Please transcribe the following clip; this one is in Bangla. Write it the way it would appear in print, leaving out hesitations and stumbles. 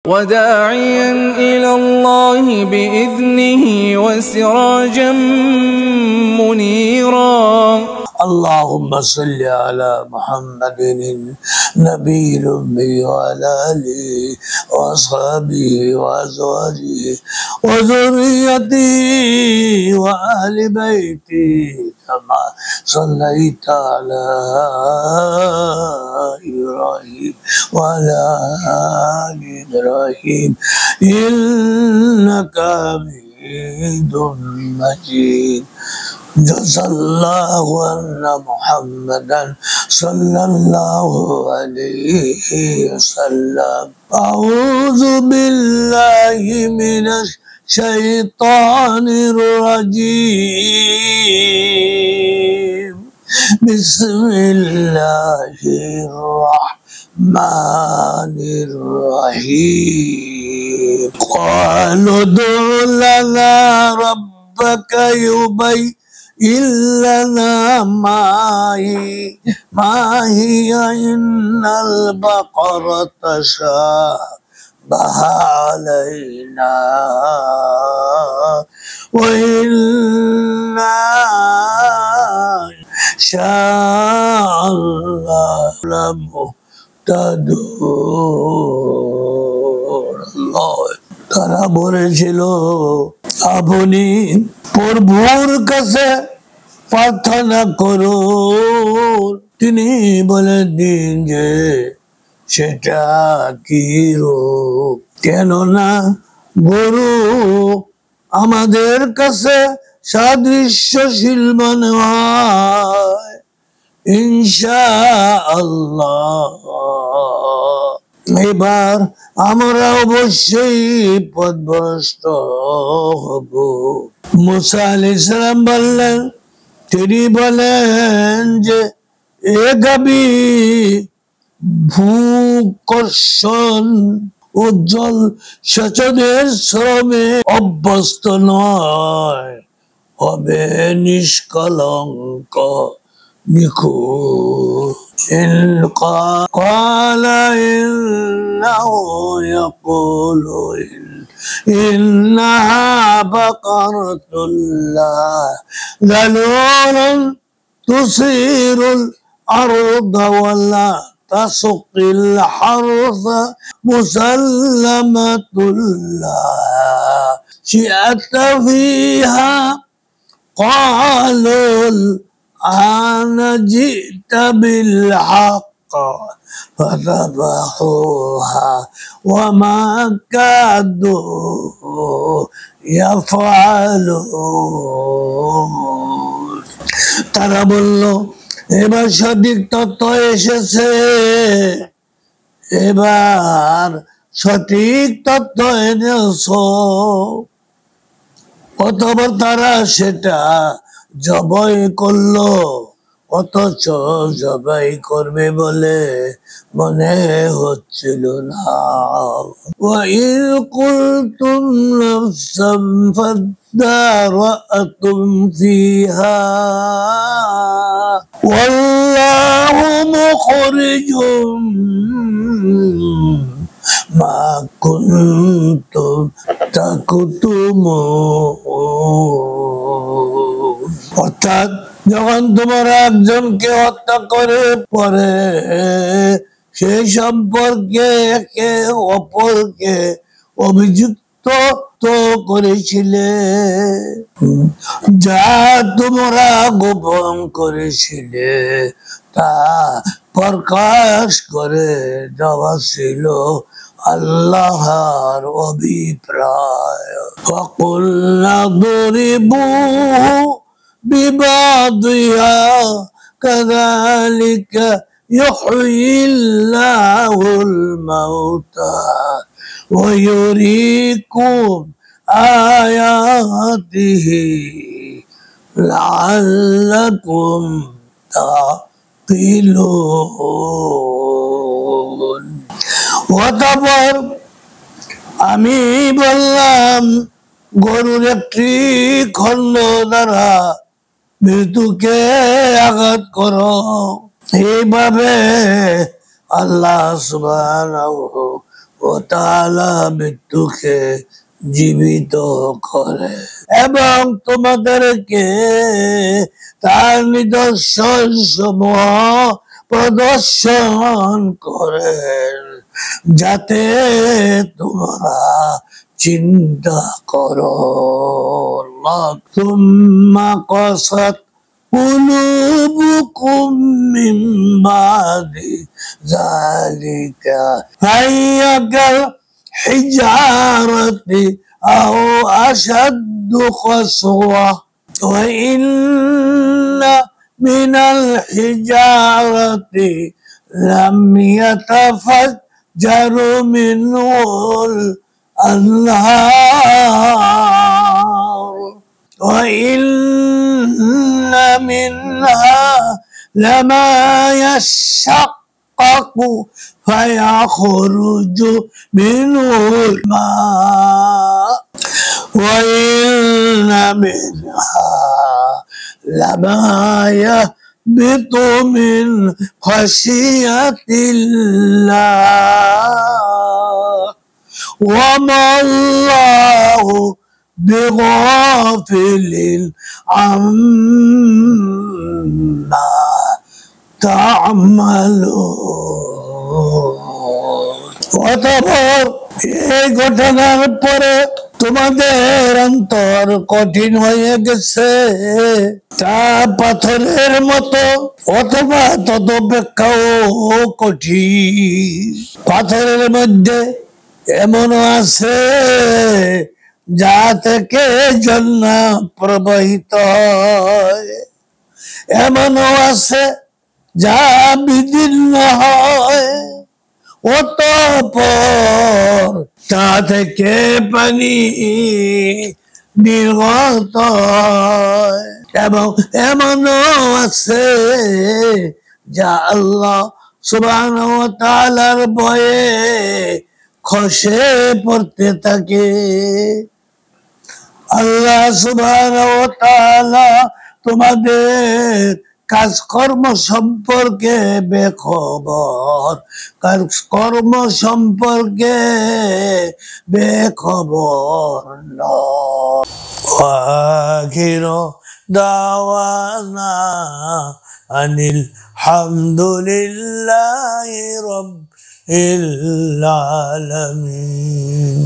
وداعيا إلى الله بإذنه وسراجا منيرا اللهم صل على محمد النبي الأمي وعلى آله وأصحابه وأزواجه وذريته وأهل بيته كما صليت على إبراهيم وعلى آل إبراهيم إنك حميد مجيد. جزا الله أن محمدا صلى الله عليه وسلم. أعوذ بالله من الشيطان الرجيم. بسم الله الرحمن الرحيم. قالوا ادع لنا ربك يبين إلنا ما هي إن البقرة تشابه علينا وإنا إن شاء الله لمهتدون. তারা বলেছিল আপনি প্রভুর কাছে প্রার্থনা করুন, তিনি বলে দিন যে সেটা কি রূপ, কেননা গরু আমাদের কাছে সাদৃশ্যশীল মনে হয়। ইনশাআল্লাহ এবার আমরা অবশ্যই পথভ্রষ্ট হব। মুসা আলাইহিস সালাম বললেন, তিনি বলেন যে এ গাবি ভূকর্ষণ ও জল সেচনের শ্রমে অভ্যস্ত নয়, হবে নিষ্কলঙ্ক নিখুঁত। قال إنه يقول إنها بقرة لا ذلول تثير الأرض ولا تسقي الحرث مسلمة لا شيئة فيها. قالوا أنا جئت بالحق فذبحوها وما كادوا يفعلون. তারা বলল, এবার সঠিক তথ্য এসেছে, এবার সঠিক তথ্য এনেছো। অতঃপর তারা সেটা জবাই করলো, অথচ জবাই করবে বলে মনে হচ্ছিল না। وَإِذْ قُلْتُمْ نَفْسًا فَادَّارَأْتُمْ فِيهَا وَاللَّهُ مُخْرِجٌ مَا كُنْتُمْ تَكْتُمُونَ। অর্থাৎ যখন তোমরা একজনকে হত্যা করে পরে সেই সম্পর্কে একে অপরকে অভিযুক্ত তো করেছিলে, যা তোমরা গোপন করেছিলে তা প্রকাশ করে দেওয়া ছিল আল্লাহর অভিপ্রায়। وَقُلْنَا اضْرِبُوهُ ببعضها كذلك يحيي الله الموتى ويريكم آياته لعلكم تعقلون. অতঃপর আমি বললাম, গরুর একটি খণ্ড দ্বারা মৃত্যুকে আঘাত করো। এইভাবে আল্লাহ সুবহানাহু ও তাআলা মৃত্যুকে জীবিত করে এবং তোমাদেরকে তার নিদর্শন সমূহ প্রদর্শন করেন যাতে তোমরা চিন্তা করো। তুম্মা কসাত قلوبكم من بعد ذلك فهي كالحجارة أو أشد قسوة وإن من الحجارة لم يتفجر منه الأنهار وإن منها لما يشقق فيخرج منه الماء وإن منها لما يهبط من خشية الله وما الله بغافل عما تعملون অতঃপর এই ঘটনার পরে তোমাদের অন্তর কঠিন হয়ে গেছে তা পাথরের মতো অথবা তদপেক্ষাও কঠিন। পাথরের মধ্যে এমনও আছে যা থেকে ঝর্ণা প্রবাহিত হয়, এমনও আছে যা বিদীর্ণ হয়, অতঃপর তা থেকে পানি নির্গত হয় এবং এমনও আছে যা আল্লাহ সুবহানাহু ওয়া তাআলার ভয়ে খসে পড়তে থাকে। আল্লাহ সুবহানাহু ওয়া তাআলা তোমাদের কাজকর্ম সম্পর্কে বেখবর, কাজকর্ম সম্পর্কে বেখবর নয়। আখিরু দাওয়ানা আনিল হামদুলিল্লাহি রাব্বিল আলামিন।